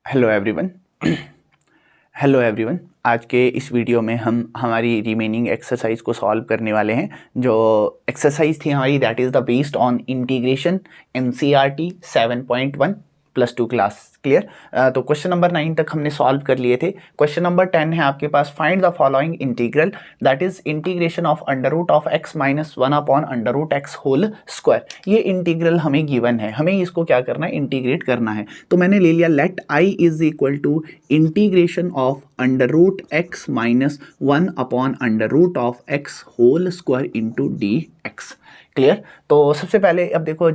Hello everyone. Hello everyone, आज के इस वीडियो में हम हमारी रिमेनिंग एक्सरसाइज को सॉल्व करने वाले हैं। जो एक्सरसाइज थी हमारी that is the based on integration NCERT 7.1 +2 class. Clear? तो क्वेश्चन नंबर 9 तक हमने सॉल्व कर लिए थे। क्वेश्चन नंबर 10 है आपके पास, find the following integral that is integration of √(x - 1/√x whole square. ये इंटीग्रल हमें गिवन है, हमें इसको क्या करना है, इंटीग्रेट करना है। तो मैंने ले लिया let i is equal to integration of √(x - 1/√x whole square into dx। Clear? तो सबसे पहले अब देखो,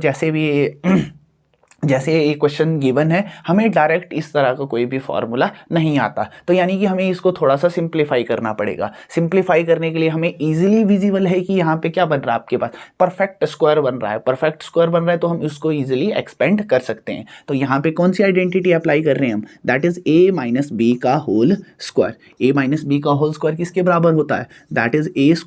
जैसे ये क्वेश्चन गिवन है, हमें डायरेक्ट इस तरह का कोई भी फॉर्मूला नहीं आता, तो यानी कि हमें इसको थोड़ा सा सिंप्लीफाई करना पड़ेगा। सिंप्लीफाई करने के लिए हमें इजीली विजिबल है कि यहाँ पे क्या बन रहा है, आपके पास परफेक्ट स्क्वायर बन रहा है। परफेक्ट स्क्वायर बन रहा है तो हम इसको इजीली एक्सपेंड कर सकते हैं। तो यहाँ पे कौन सी आइडेंटिटी अप्लाई कर रहे हैं हम, दैट इज a - b का होल स्क्वायर। a - b का होल स्क्वायर किसके बराबर होता है, that is a² -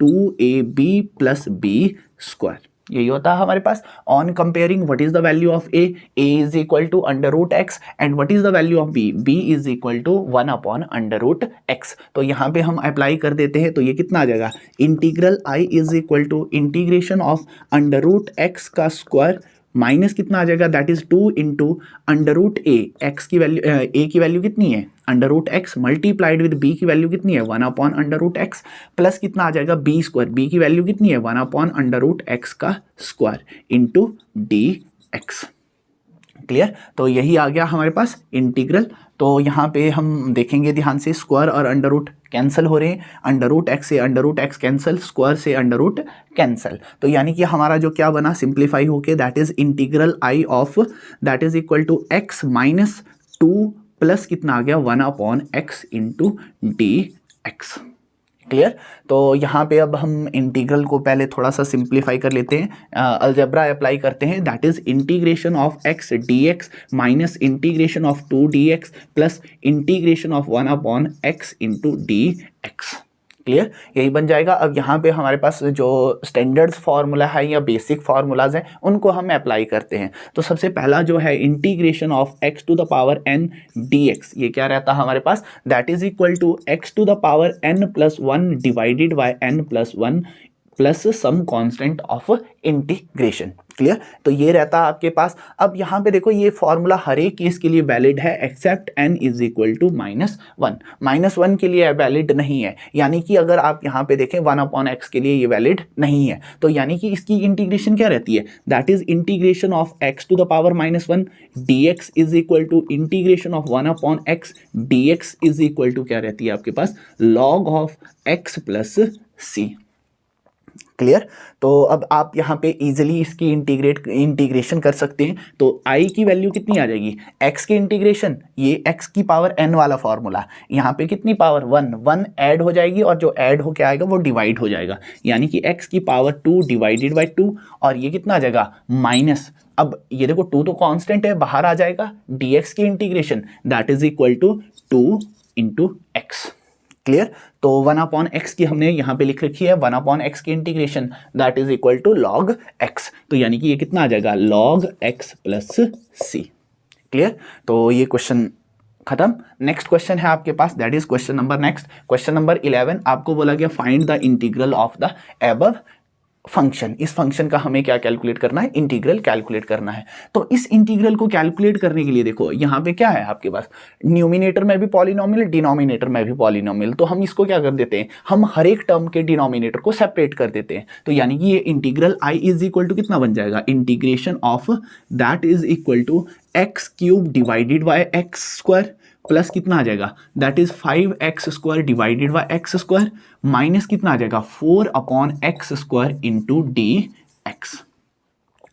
2ab + b square. यही होता है हमारे पास। On comparing what is the value of a is equal to √x and what is the value of b is equal to 1/√x। तो यहाँ पे हम अप्लाई कर देते हैं, तो ये कितना आ जाएगा, integral i is equal to integration of √x का स्क्वायर माइनस कितना आ जाएगा, that is 2 into √a। X की वैल्यू, a की वैल्यू कितनी है √x मल्टीप्लाइड विद b की वैल्यू कितनी है 1/√x प्लस कितना आ जाएगा b², b की वैल्यू कितनी है 1/√x का स्क्वायर इंटू dx। क्लियर? तो यही आ गया हमारे पास इंटीग्रल। तो यहाँ पे हम देखेंगे ध्यान से, स्क्वायर और अंडर रूट कैंसिल हो रहे हैं, √x से √x कैंसिल, स्क्वायर से √ कैंसिल। तो यानी कि हमारा जो क्या बना, सिंप्लीफाई होके that is integral i of that is equal to x - 2 plus कितना आ गया 1/x इंटू dx। क्लियर? तो यहाँ पे अब हम इंटीग्रल को पहले थोड़ा सा सिंप्लीफाई कर लेते हैं, अलजेब्रा अप्लाई करते हैं। That is integration of x dx minus integration of 2 dx plus integration of 1/x into dx। Clear? यही बन जाएगा। अब यहाँ पे हमारे पास जो स्टैंडर्ड फार्मूला है या बेसिक फार्मूलाज हैं उनको हम अप्लाई करते हैं। तो सबसे पहला जो है इंटीग्रेशन ऑफ x⁴n dx, ये क्या रहता है हमारे पास, that is equal to x⁴n + 1 divided by n+1 plus some constant of integration. Clear? तो ये रहता है आपके पास। अब यहाँ पे देखो, ये फॉर्मूला हर एक केस के लिए वैलिड है except n is equal to -1। -1 के लिए वैलिड नहीं है, यानी कि अगर आप यहाँ पे देखें 1/x के लिए ये वैलिड नहीं है, तो यानी कि इसकी इंटीग्रेशन क्या रहती है, that is integration of x⁻⁻1 dx is equal to integration of 1/x dx is equal to क्या रहती है आपके पास, log of x plus c। Clear? तो अब आप यहाँ पे इजीली इसकी इंटीग्रेशन कर सकते हैं। तो i की वैल्यू कितनी आ जाएगी, x की इंटीग्रेशन, ये x की पावर n वाला फॉर्मूला, यहाँ पे कितनी पावर 1 ऐड हो जाएगी और जो ऐड होके आएगा वो डिवाइड हो जाएगा, यानी कि x की पावर 2 डिवाइडेड बाई 2 और ये कितना आ जाएगा माइनस। अब ये देखो 2 तो कांस्टेंट है, बाहर आ जाएगा, dx की integration that is equal to 2 into x. Clear? तो 1/x की हमने यहाँ पे लिख रखी है, 1/x की integration that is equal to log x। तो यानी कि ये कितना आ जाएगा, log x plus c। Clear? तो ये क्वेश्चन खत्म। नेक्स्ट क्वेश्चन है आपके पास, दैट इज क्वेश्चन नंबर 11। आपको बोला गया find the integral of the above function. इस फंक्शन का हमें क्या कैलकुलेट करना है, इंटीग्रल कैलकुलेट करना है। तो इस इंटीग्रल को कैलकुलेट करने के लिए देखो यहाँ पे क्या है आपके पास, न्यूमिनेटर में भी पॉलिनोमियल, डिनोमिनेटर में भी पॉलिनोमियल। तो हम इसको क्या कर देते हैं, हम हर एक टर्म के डिनोमिनेटर को सेपरेट कर देते हैं। तो यानी कि ये integral i is equal to कितना बन जाएगा, integration of that is equal to x³ divided by x² plus कितना आ जाएगा, that is 5x² divided by x² minus कितना आ जाएगा 4/x² इंटू dx।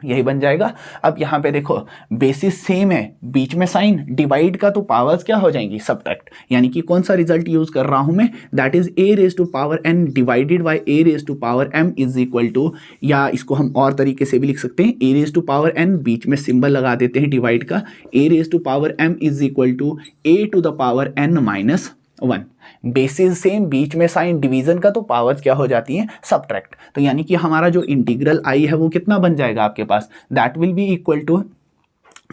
यही बन जाएगा। अब यहाँ पे देखो बेसिस सेम है, बीच में साइन, डिवाइड का तो पावर्स क्या हो जाएंगी, सब्ट्रैक्ट, यानी कि कौन सा रिजल्ट यूज कर रहा हूं मैं, that is a⁴n divided by a⁻m is equal to, या इसको हम और तरीके से भी लिख सकते हैं, a⁻n बीच में सिंबल लगा देते हैं डिवाइड का, a⁻m is equal to a⁻n-1। Bases same, बीच में साइन, डिवीजन का तो पावर्स क्या हो जाती हैं, सब्ट्रैक्ट। तो यानी कि हमारा जो इंटीग्रल i है वो कितना बन जाएगा आपके पास, that will be equal to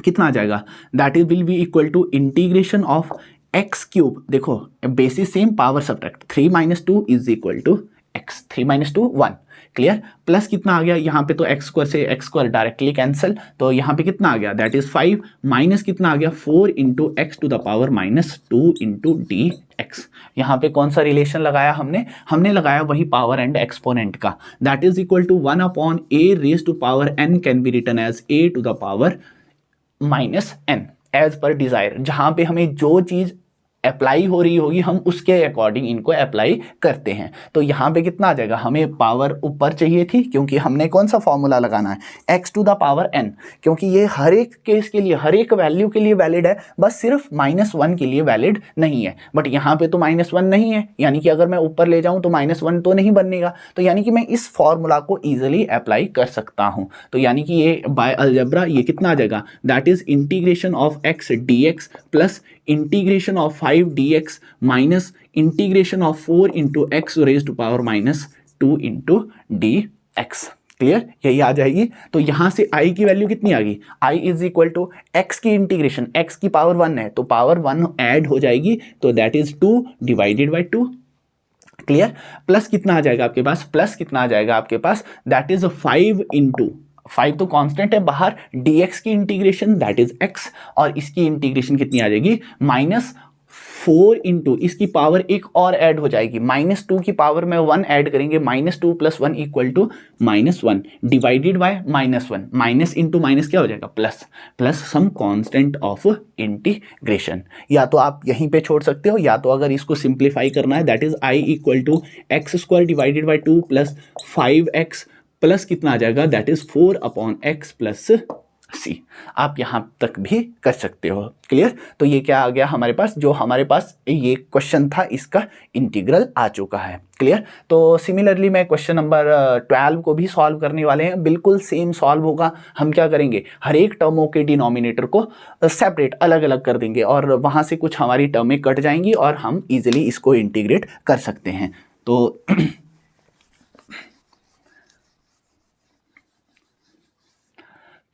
कितना आ जाएगा, that is will be equal to integration of x cube, देखो bases same power subtract, 3 - 2 is equal to x, 3 - 2 1, clear, plus कितना आ गया यहाँ पे, तो एक्स स्क्वायर से एक्स स्क्वायर डायरेक्टली कैंसिल, तो यहाँ पे कितना आ गया, दैट इज 5 माइनस कितना आ गया 4 into x to the power -2 into d x. यहाँ पे कौन सा रिलेशन लगाया हमने लगाया वही पावर एंड एक्सपोनेंट का, that is equal to 1/a raise to power n can be written as a to the power -n as per desire. जहां पे हमें जो चीज अप्लाई हो रही होगी हम उसके अकॉर्डिंग इनको अप्लाई करते हैं। तो यहाँ पे कितना आ जाएगा, हमें पावर ऊपर चाहिए थी क्योंकि हमने कौन सा फॉर्मूला लगाना है, x to the power n, क्योंकि ये हर एक केस के लिए हर एक वैल्यू के लिए वैलिड है, बस सिर्फ -1 के लिए वैलिड नहीं है। बट यहाँ पे तो -1 नहीं है, यानी कि अगर मैं ऊपर ले जाऊँ तो -1 तो नहीं बनेगा, तो यानी कि मैं इस फॉर्मूला को ईजिली अप्लाई कर सकता हूँ। तो यानी कि ये बाय अलजेब्रा ये कितना आ जाएगा, that is integration of x dx plus integration of 5 dx minus integration of 4 into x raise to power -2 into dx, clear, यही आ जाएगी। तो यहां से i की वैल्यू कितनी आ गई, i is equal to x की इंटीग्रेशन, x की पावर 1 है तो पावर 1 ऐड हो जाएगी, तो that is 2 divided by 2, clear, plus कितना आ जाएगा आपके पास, प्लस कितना आ जाएगा आपके पास, दैट इज 5 इंटू 5 तो कांस्टेंट है बाहर, dx की इंटीग्रेशन दैट इज x, और इसकी इंटीग्रेशन कितनी आ जाएगी -4 इंटू इसकी पावर एक और ऐड हो जाएगी, -2 की पावर में 1 ऐड करेंगे, -2 + 1 equal to -1 divided by -1, minus into minus क्या हो जाएगा plus, plus some constant of integration. या तो आप यहीं पे छोड़ सकते हो, या तो अगर इसको सिंप्लीफाई करना है that is i equal to x² divided by 2 plus 5x plus कितना आ जाएगा, that is 4/x plus c। आप यहां तक भी कर सकते हो, क्लियर। तो ये क्या आ गया हमारे पास, जो हमारे पास ये क्वेश्चन था इसका इंटीग्रल आ चुका है, क्लियर। तो सिमिलरली मैं क्वेश्चन नंबर 12 को भी सॉल्व करने वाले हैं, बिल्कुल सेम सॉल्व होगा। हम क्या करेंगे, हर एक टर्मों के डिनोमिनेटर को सेपरेट अलग अलग कर देंगे और वहां से कुछ हमारी टर्में कट जाएंगी और हम इजिली इसको इंटीग्रेट कर सकते हैं।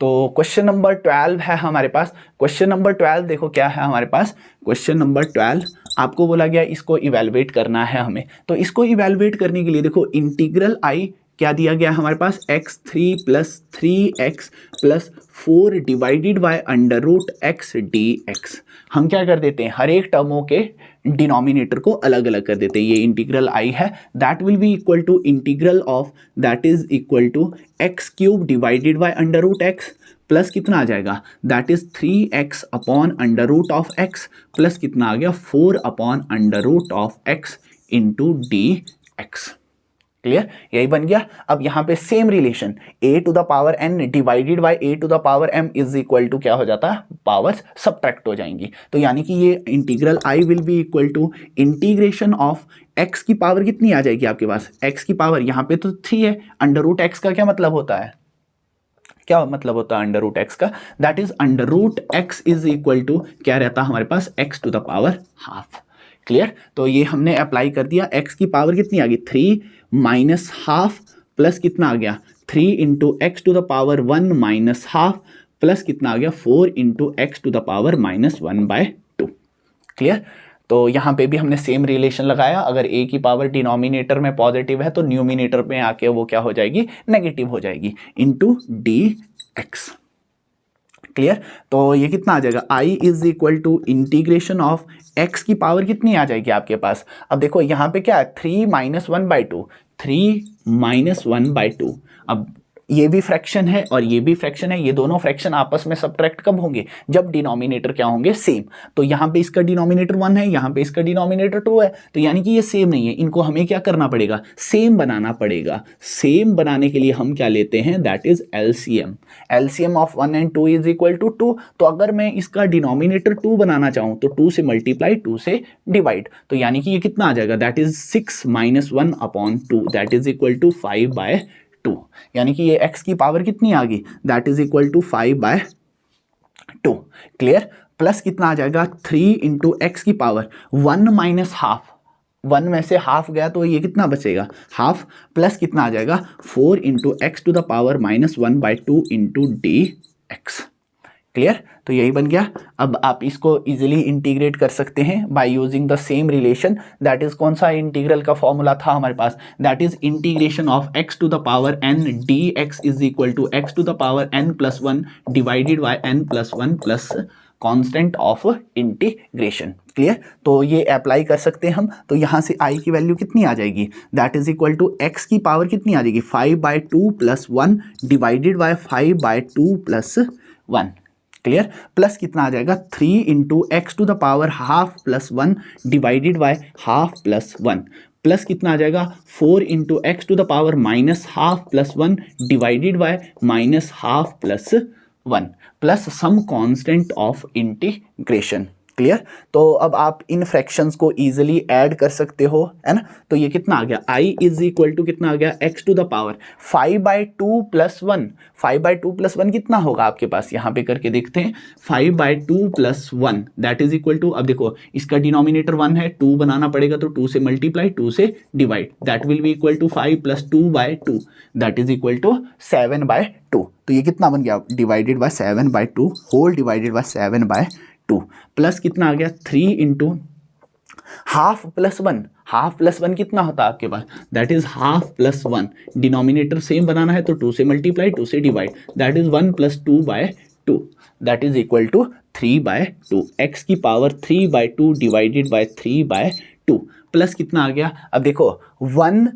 तो क्वेश्चन नंबर 12 है हमारे पास। क्वेश्चन नंबर 12 देखो क्या है हमारे पास, क्वेश्चन नंबर 12 आपको बोला गया इसको इवेलुएट करना है हमें। तो इसको इवेलुएट करने के लिए देखो इंटीग्रल आई क्या दिया गया है हमारे पास, x3 + 3x + 4 divided by √x dx। हम क्या कर देते हैं, हर एक टर्मों के डिनोमिनेटर को अलग अलग कर देते हैं। ये इंटीग्रल आई है, that will be equal to integral of that is equal to x³ divided by √x plus कितना आ जाएगा, that is 3x upon √x plus कितना आ गया 4/√x इंटू dx, क्लियर, यही बन गया। अब यहाँ पे same relation a to the power n divided by a to the power m is equal to क्या हो जाता है, पावर्स सबट्रैक्ट हो जाएंगी। तो यानी कि ये integral i will be equal to integration of x की पावर कितनी आ जाएगी आपके पास, x की पावर यहाँ पे तो 3 है, √x का क्या मतलब होता है, क्या मतलब होता है √x का, that is √x is equal to क्या रहता है हमारे पास, x to the power half, clear. तो ये हमने अप्लाई कर दिया, x की पावर कितनी आ गई 3 माइनस हाफ प्लस कितना आ गया 3 into x to the power 1 minus half plus कितना आ गया 4 into x to the power -1/2, clear. तो यहाँ पे भी हमने सेम रिलेशन लगाया, अगर a की पावर डिनोमिनेटर में पॉजिटिव है तो न्यूमिनेटर में आके वो क्या हो जाएगी, नेगेटिव हो जाएगी, इंटू dx, क्लियर। तो ये कितना आ जाएगा, i is equal to integration of x की पावर कितनी आ जाएगी आपके पास। अब देखो यहाँ पे क्या है 3 - 1/2, 3 - 1/2। अब ये भी फ्रैक्शन है और ये भी फ्रैक्शन है, ये दोनों फ्रैक्शन आपस में सबट्रैक्ट कब होंगे, जब डिनोमिनेटर क्या होंगे, सेम। तो यहाँ पे इसका डिनोमिनेटर 1 है, यहाँ पे इसका डिनोमिनेटर 2 है, तो यानी कि ये सेम नहीं है, इनको हमें क्या करना पड़ेगा, सेम बनाना पड़ेगा। सेम बनाने के लिए हम क्या लेते हैं, that is LCM. LCM of 1 and 2 is equal to 2। तो अगर मैं इसका डिनोमिनेटर 2 बनाना चाहूँ तो 2 से मल्टीप्लाई, 2 से डिवाइड, तो यानी कि ये कितना आ जाएगा, that is 6 - 1/2 that is equal to 5/2। यानी कि ये x की पावर कितनी आ गई, that is equal to 5/2, clear. Plus कितना आ जाएगा 3 इंटू एक्स की पावर 1 माइनस हाफ, 1 में से हाफ गया तो ये कितना बचेगा, हाफ, प्लस कितना आ जाएगा 4 into x to the power -1/2 into dx, clear. तो यही बन गया। अब आप इसको इजीली इंटीग्रेट कर सकते हैं by using the same relation. That is कौन सा इंटीग्रल का फॉर्मूला था हमारे पास, that is integration of x to the power n dx is equal to x to the power n plus 1 divided by n plus 1 plus constant of integration. Clear. तो ये apply कर सकते हैं हम। तो यहाँ से i की वैल्यू कितनी आ जाएगी, that is equal to x की पावर कितनी आ जाएगी 5/2 plus 1 divided by 5/2 plus 1। Clear. Plus कितना आ जाएगा 3 into x to the power half plus 1 divided by half plus 1 plus कितना आ जाएगा 4 into x to the power minus half plus 1 divided by minus half plus 1 plus some constant of integration. Clear. तो अब आप इन fractions को easily add कर सकते हो, है ना। तो ये कितना आ गया i इज इक्वल टू कितना आ गया x to the power 5/2 plus 1। 5/2 plus 1 कितना होगा आपके पास, यहाँ पे करके देखते हैं। 5/2 plus 1 that is equal to, अब देखो इसका डिनोमिनेटर 1 है, 2 बनाना पड़ेगा तो 2 से मल्टीप्लाई 2 से divide, that will be equal to 5 plus 2/2 that is equal to 7/2। तो ये कितना बन गया divided by 7/2 whole divided by 7/2 plus कितना आ गया 3 into half plus 1। Half plus 1 कितना होता है आपके पास, that is half plus 1। Denominator same बनाना है तो 2 से मल्टीप्लाई 2 से divide, that is 1 plus 2/2 that is equal to 3/2। X की पावर 3/2 डिवाइडेड बाय 3/2 प्लस कितना आ गया, अब देखो 1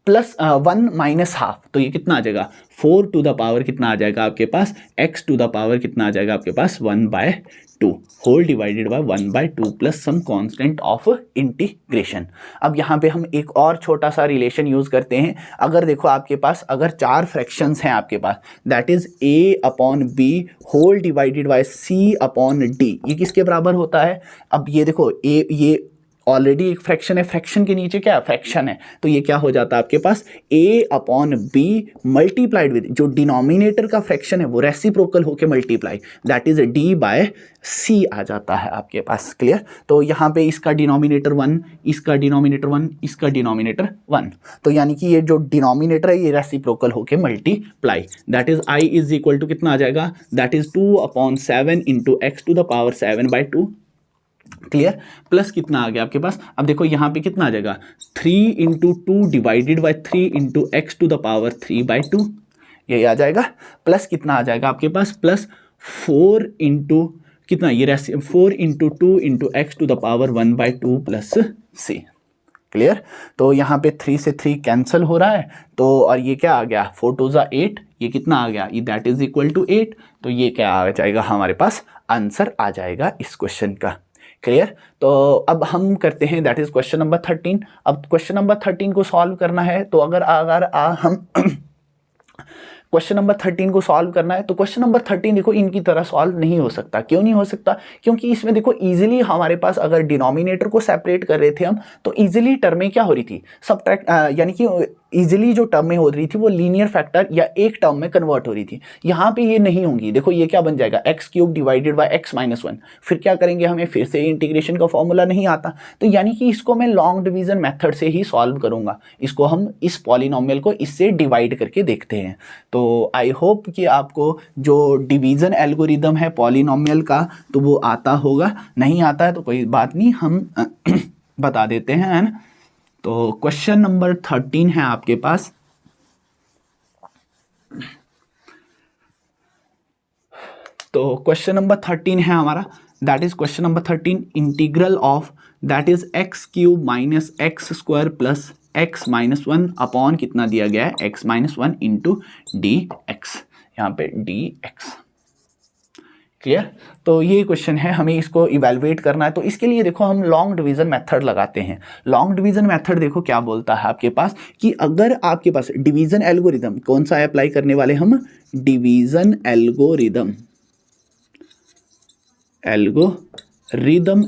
प्लस 1 माइनस हाफ, तो ये कितना आ जाएगा 4 टू द पावर कितना आ जाएगा आपके पास x टू द पावर कितना आ जाएगा आपके पास 1/2 whole divided by 1/2 plus some constant of integration. अब यहाँ पे हम एक और छोटा सा रिलेशन यूज करते हैं। अगर देखो आपके पास अगर 4 फ्रैक्शंस हैं आपके पास, that is a/b whole divided by c/d, ये किसके बराबर होता है। अब ये देखो ये ऑलरेडी एक फ्रैक्शन है, फ्रैक्शन के नीचे क्या फ्रैक्शन है, तो ये क्या हो जाता है आपके पास a/b मल्टीप्लाइड विद जो डिनोमिनेटर का फ्रैक्शन है वो रेसिप्रोकल होके मल्टीप्लाई, दैट इज d/c आ जाता है आपके पास। क्लियर। तो यहाँ पे इसका डिनोमिनेटर 1, इसका डिनोमिनेटर 1, इसका डिनोमिनेटर 1, तो यानी कि ये जो डिनोमिनेटर है ये रेसिप्रोकल होके multiply, that is i is equal to कितना आ जाएगा, that is 2/7 into x to the power 7/2। Clear. Plus कितना आ गया आपके पास, अब देखो यहाँ पे कितना आ जाएगा 3 into 2 divided by 3 into x to the power 3/2 यही आ जाएगा। प्लस कितना आ जाएगा आपके पास प्लस 4 इंटू कितना ये 4 into 2 into x to the power 1/2 plus c। Clear. तो यहाँ पे 3 से 3 कैंसिल हो रहा है, तो और ये क्या आ गया 4 2 ज़ा 8, ये कितना आ गया ये दैट इज इक्वल टू 8। तो ये क्या आ जाएगा हमारे पास आंसर आ जाएगा इस क्वेश्चन का। क्लियर। तो अब हम करते हैं दैट इज क्वेश्चन नंबर 13। अब क्वेश्चन नंबर 13 को सॉल्व करना है, तो अगर हम क्वेश्चन नंबर 13 को सॉल्व करना है तो क्वेश्चन नंबर 13 देखो इनकी तरह सॉल्व नहीं हो सकता। क्यों नहीं हो सकता, क्योंकि इसमें देखो इजीली हमारे पास अगर डिनोमिनेटर को सेपरेट कर रहे थे हम तो इजीली टर्में क्या हो रही थी सबट्रैक्ट, यानी कि इजीली जो टर्में हो रही थी वो लीनियर फैक्टर या एक टर्म में कन्वर्ट हो रही थी। यहाँ पे ये नहीं होंगी। देखो ये क्या बन जाएगा x³ डिवाइडेड बाय x-1। फिर क्या करेंगे, हमें फिर से इंटीग्रेशन का फॉर्मूला नहीं आता, तो यानी कि इसको मैं लॉन्ग डिवीजन मेथड से ही सॉल्व करूंगा। इसको हम इस पॉलिनोमियल को इससे डिवाइड करके देखते हैं। तो आई होप कि आपको जो डिवीजन एल्गोरिदम है पॉलिनोमियल का तो वो आता होगा, नहीं आता है तो कोई बात नहीं, हम बता देते हैं, है ना। तो क्वेश्चन नंबर 13 है आपके पास। तो क्वेश्चन नंबर 13 है हमारा, that is question number 13 integral of that is x³ minus x² plus x-1 upon कितना दिया गया है x-1 इंटू dx, यहाँ पे dx। क्लियर। तो ये क्वेश्चन है, हमें इसको इवेलुएट करना है। तो इसके लिए देखो हम लॉन्ग डिवीजन मेथड लगाते हैं। लॉन्ग डिवीजन मेथड देखो क्या बोलता है आपके पास कि अगर आपके पास डिवीजन एल्गोरिदम कौन सा अप्लाई करने वाले हम, डिवीजन एल्गोरिदम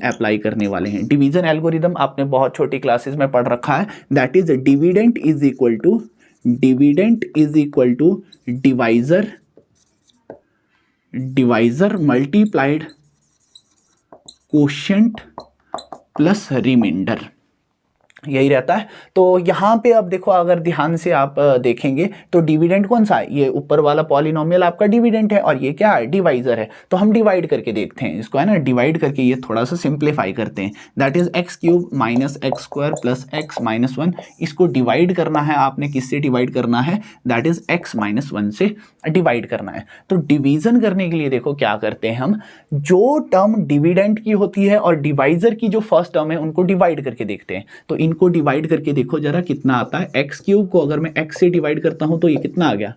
अप्लाई करने वाले हैं। डिवीजन एल्गोरिदम आपने बहुत छोटी क्लासेस में पढ़ रखा है, that is dividend is equal to divisor multiplied quotient plus remainder. यही रहता है। तो यहाँ पे अब देखो, अगर ध्यान से आप देखेंगे तो डिविडेंड कौन सा है, ये ऊपर वाला पॉलिनोमियल आपका डिविडेंड है और ये क्या है, डिवाइजर है। तो हम डिवाइड करके देखते हैं इसको, है ना, डिवाइड करके ये थोड़ा सा सिंप्लीफाई करते हैं। That is x cube minus x square plus x minus one. इसको डिवाइड करना है आपने, किससे डिवाइड करना है, that is x minus one से डिवाइड करना है। तो डिवीजन करने के लिए देखो क्या करते हैं हम, जो टर्म डिविडेंड की होती है और डिवाइजर की जो फर्स्ट टर्म है उनको डिवाइड करके देखते हैं। तो इनको डिवाइड करके देखो जरा कितना आता है। एक्स क्यूब को अगर मैं एक्स से डिवाइड करता हूं तो ये कितना आ गया,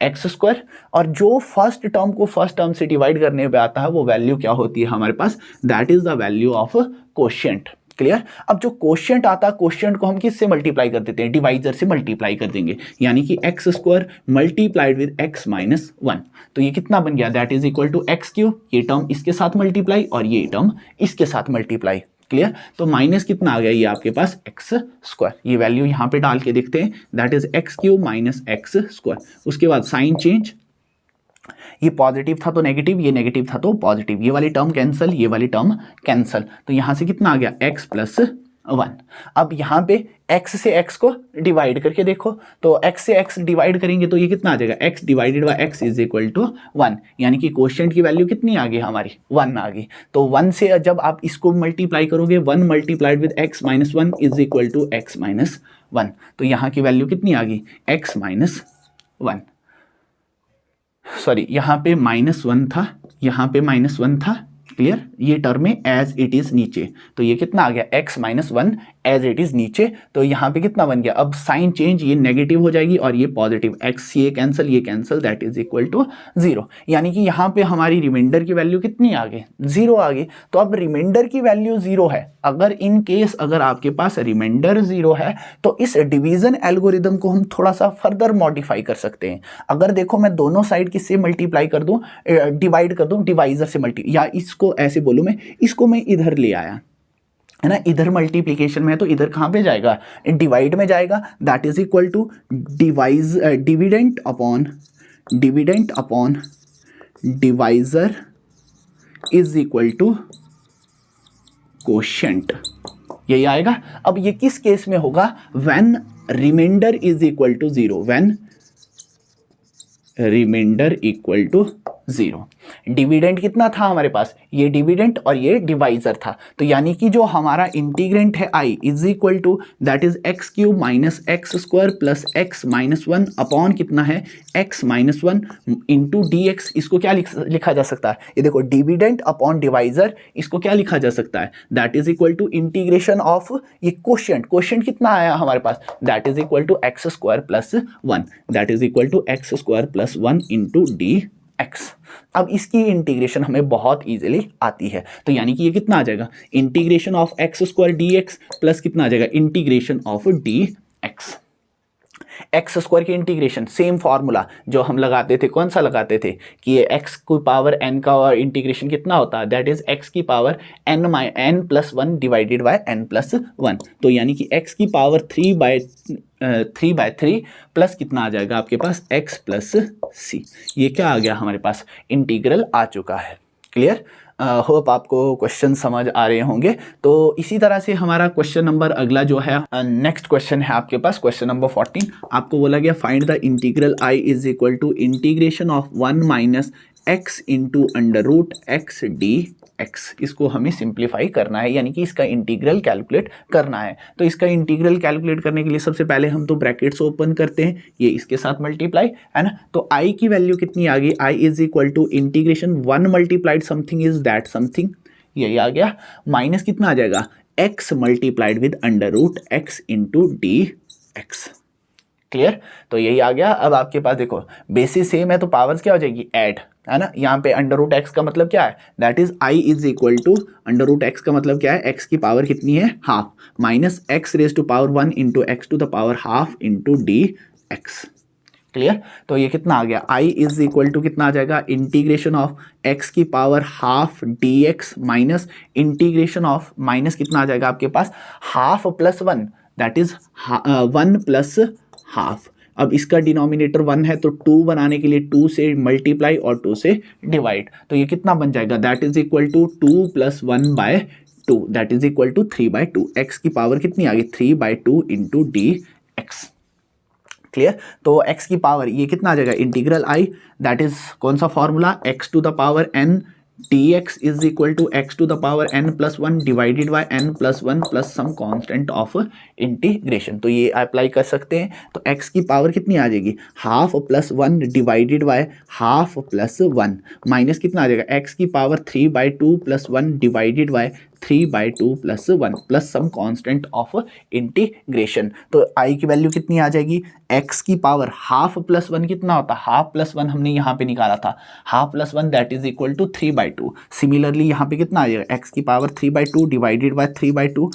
एक्स स्क्वायर। और जो फर्स्ट टर्म को फर्स्ट टर्म से डिवाइड करने पे आता है वो वैल्यू क्या होती है हमारे पास, that is the value of quotient. Clear. अब जो कोशिएंट आता है, कोशिएंट को हम किससे मल्टीप्लाई कर देते हैं, डिवाइजर से मल्टीप्लाई कर देंगे, यानी कि x square multiplied with x minus one. तो ये कितना बन गया, that is equal to x cube, ये टर्म इसके साथ मल्टीप्लाई और ये टर्म इसके साथ मल्टीप्लाई। क्लियर। तो माइनस कितना आ गया, ये आपके पास एक्स स्क्वायर। ये वैल्यू यहां पे डाल के देखते हैं, that is x cube minus x square. उसके बाद साइन चेंज, ये पॉजिटिव था तो नेगेटिव, ये नेगेटिव था तो पॉजिटिव, ये वाली टर्म कैंसल, ये वाली टर्म कैंसल। तो यहां से कितना आ गया, एक्स प्लस वन। अब यहाँ पे x से x को डिवाइड करके देखो, तो x से x डिवाइड करेंगे तो ये कितना आ जाएगा, x divided by x is equal to one, यानी कि कोशिएंट की वैल्यू कितनी आ गई हमारी, वन आ गई। तो वन से जब आप इसको मल्टीप्लाई करोगे, one multiplied with x minus one is equal to x minus one. तो यहाँ की वैल्यू कितनी आ गई, x माइनस वन, सॉरी यहाँ पे माइनस वन था, यहाँ पे माइनस वन था। क्लियर। ये टर्म में एज इट इज नीचे, तो ये कितना आ गया, x minus one as it is नीचे। तो यहाँ पे कितना बन गया, अब साइन चेंज, ये नेगेटिव हो जाएगी और ये पॉजिटिव, x ये cancel, that is equal to zero. यानी कि यहाँ पे हमारी रिमाइंडर की वैल्यू कितनी आ गई, जीरो आ गई। तो अब रिमाइंडर की वैल्यू जीरो है, अगर इन केस अगर आपके पास रिमाइंडर जीरो है तो इस डिवीजन एल्गोरिदम को हम थोड़ा सा फर्दर मॉडिफाई कर सकते हैं। अगर देखो मैं दोनों साइड किससे मल्टीप्लाई कर दूं, डिवाइड कर दूं, डिवाइजर से मल्टी, या इसको ऐसे बोलूं मैं, इसको मैं इधर ले आया, है ना, इधर मल्टीप्लिकेशन में है तो इधर कहाँ पे जाएगा, डिवाइड में जाएगा। That is equal to dividend upon divisor is equal to quotient, यही आएगा। अब ये किस केस में होगा, when remainder is equal to zero, when remainder equal to zero. Dividend कितना था हमारे पास, ये डिविडेंड और ये डिवाइजर था। तो यानी कि जो हमारा इंटीग्रेंट है i is equal to that is x cube minus x square plus x minus one upon कितना है, x minus one into d x. इसको क्या लिखा जा सकता है, ये देखो डिविडेंड अपॉन डिवाइजर, इसको क्या लिखा जा सकता है, that is equal to integration of ये कोशिएंट। कोशिएंट कितना आया हमारे पास, that is equal to x square plus one, that is equal to x square plus one into d x. अब इसकी इंटीग्रेशन हमें बहुत इजीली आती है, तो यानी कि ये कितना आ जाएगा, integration of x square d x plus कितना आ जाएगा, integration of D x. X square की इंटीग्रेशन सेम फॉर्मूला जो हम लगाते थे, कौन सा लगाते थे कि ये एक्स की पावर n का और इंटीग्रेशन कितना होता है, दैट इज एक्स की power n plus one divided by n plus one. तो यानी कि x की पावर 3/3 प्लस कितना आ जाएगा आपके पास, x प्लस सी। ये क्या आ गया हमारे पास, इंटीग्रल आ चुका है। क्लियर। होप आपको क्वेश्चन समझ आ रहे होंगे। तो इसी तरह से हमारा क्वेश्चन नंबर अगला जो है, नेक्स्ट क्वेश्चन है आपके पास, क्वेश्चन नंबर 14। आपको बोला गया find the integral i is equal to integration of 1 minus x into under root x d x. इसको हमें सिंप्लीफाई करना है, यानी कि इसका इंटीग्रल कैलकुलेट करना है। तो इसका इंटीग्रल कैलकुलेट करने के लिए सबसे पहले हम तो ब्रैकेट्स ओपन करते हैं, ये इसके साथ मल्टीप्लाई, है ना। तो i की वैल्यू कितनी आ गई, i is equal to integration 1 multiplied something is that something, यही आ गया, माइनस कितना आ जाएगा, x multiplied with under root x into d x. Clear. तो यही आ गया। अब आपके पास देखो बेसिस सेम है तो पावर्स क्या हो जाएगी, ऐड, है ना। यहाँ पे अंडर रूट एक्स का मतलब क्या है, that is i is equal to under root x का मतलब क्या है, x की पावर कितनी है, half, minus x raise to power 1 into x to the power half into d x. Clear. तो ये कितना आ गया, i इज इक्वल टू कितना आ जाएगा, इंटीग्रेशन ऑफ x की power half d x minus integration of, minus कितना आ जाएगा आपके पास, half plus one, that is 1 plus half. अब इसका डिनोमिनेटर 1 है तो 2 बनाने के लिए 2 से मल्टीप्लाई और 2 से डिवाइड, तो ये कितना बन जाएगा, that is equal to 2 plus 1 by 2 that is equal to 3/2। X की पावर कितनी आ गई 3/2 इंटू डी एक्स। क्लियर। तो x की पावर ये कितना आ जाएगा इंटीग्रल आई, दैट इज कौन सा formula x to the power n dx is equal to x to the power n+1 divided by n+1 plus some constant of integration. तो ये अप्लाई कर सकते हैं। तो x की पावर कितनी आ जाएगी half plus 1 divided by half plus 1 minus कितना आ जाएगा x की power 3/2 plus 1 divided by 3/2 plus 1 plus some constant of integration. तो i की वैल्यू कितनी आ जाएगी x की पावर हाफ प्लस 1 कितना होता है हाफ प्लस 1 हमने यहाँ पे निकाला था half plus 1 that is equal to 3/2। Similarly यहाँ पे कितना आ जाएगा x की पावर 3/2 डिवाइडेड बाय 3/2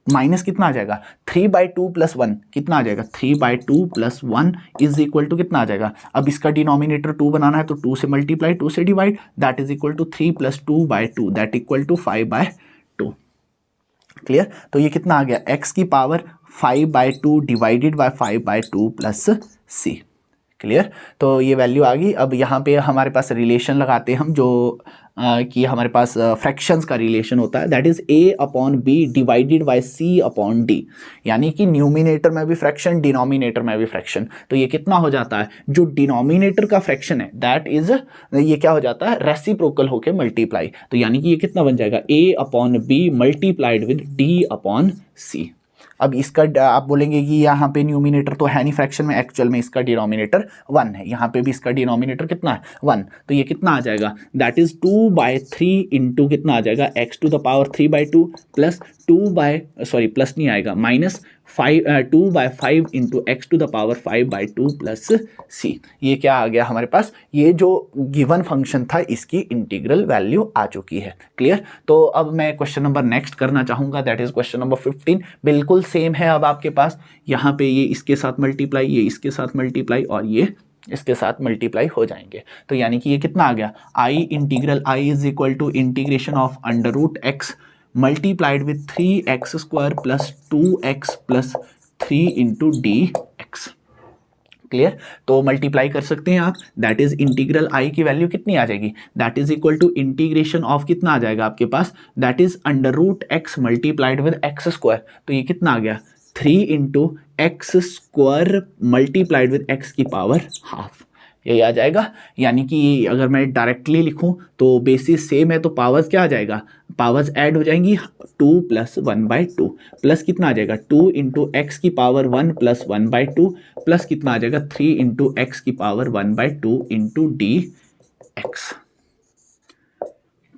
माइनस कितना आ जाएगा 3/2 प्लस 1 कितना आ जाएगा 3/2 प्लस 1 इज इक्वल टू कितना आ जाएगा। अब इसका डिनोमिनेटर 2 बनाना है तो 2 से मल्टीप्लाई 2 से divide that is equal to 3 plus 2/2 that equal to 5/2। Clear. तो ये कितना आ गया x की power 5/2 divided by 5/2 plus c। Clear. तो ये वैल्यू आ गई। अब यहाँ पे हमारे पास रिलेशन लगाते हैं हम जो कि हमारे पास फ्रैक्शंस का रिलेशन होता है that is a/b divided by c/d। यानी कि न्यूमिनेटर में भी फ्रैक्शन डिनोमिनेटर में भी फ्रैक्शन। तो ये कितना हो जाता है जो डिनोमिनेटर का फ्रैक्शन है दैट इज ये क्या हो जाता है रेसिप्रोकल होके मल्टीप्लाई। तो यानी कि ये कितना बन जाएगा a/b मल्टीप्लाइड विद d/c। अब इसका आप बोलेंगे कि यहाँ पे न्यूमिनेटर तो है नहीं फ्रैक्शन में, एक्चुअल में इसका डिनोमिनेटर 1 है, यहाँ पे भी इसका डिनोमिनेटर कितना है 1। तो ये कितना आ जाएगा दैट इज 2/3 इंटू कितना आ जाएगा x to the power 3/2 plus plus नहीं आएगा minus 2/5 into x to the power 5/2 plus c। ये क्या आ गया हमारे पास ये जो गिवन फंक्शन था इसकी इंटीग्रल वैल्यू आ चुकी है। क्लियर। तो अब मैं क्वेश्चन नंबर नेक्स्ट करना चाहूँगा दैट इज क्वेश्चन नंबर 15। बिल्कुल सेम है। अब आपके पास यहाँ पे ये इसके साथ मल्टीप्लाई ये इसके साथ मल्टीप्लाई और ये इसके साथ मल्टीप्लाई हो जाएंगे। तो यानी कि ये कितना आ गया integral I is equal to integration of √x multiplied with 3x² plus 2x plus 3 into d x. Clear. तो मल्टीप्लाई कर सकते हैं आप दैट इज इंटीग्रल आई की वैल्यू कितनी आ जाएगी that is equal to integration of कितना आ जाएगा आपके पास that is √x multiplied with x²। तो ये कितना आ गया 3 into x² multiplied with x की पावर हाफ। यही आ जाएगा। यानी कि अगर मैं डायरेक्टली लिखूं तो बेसिस सेम है तो पावर्स क्या आ जाएगा पावर्स ऐड हो जाएंगी 2 प्लस 1/2 प्लस कितना आ जाएगा 2 इंटू एक्स की पावर 1 प्लस 1/2 प्लस कितना आ जाएगा 3 इंटू एक्स की power 1/2 into d x.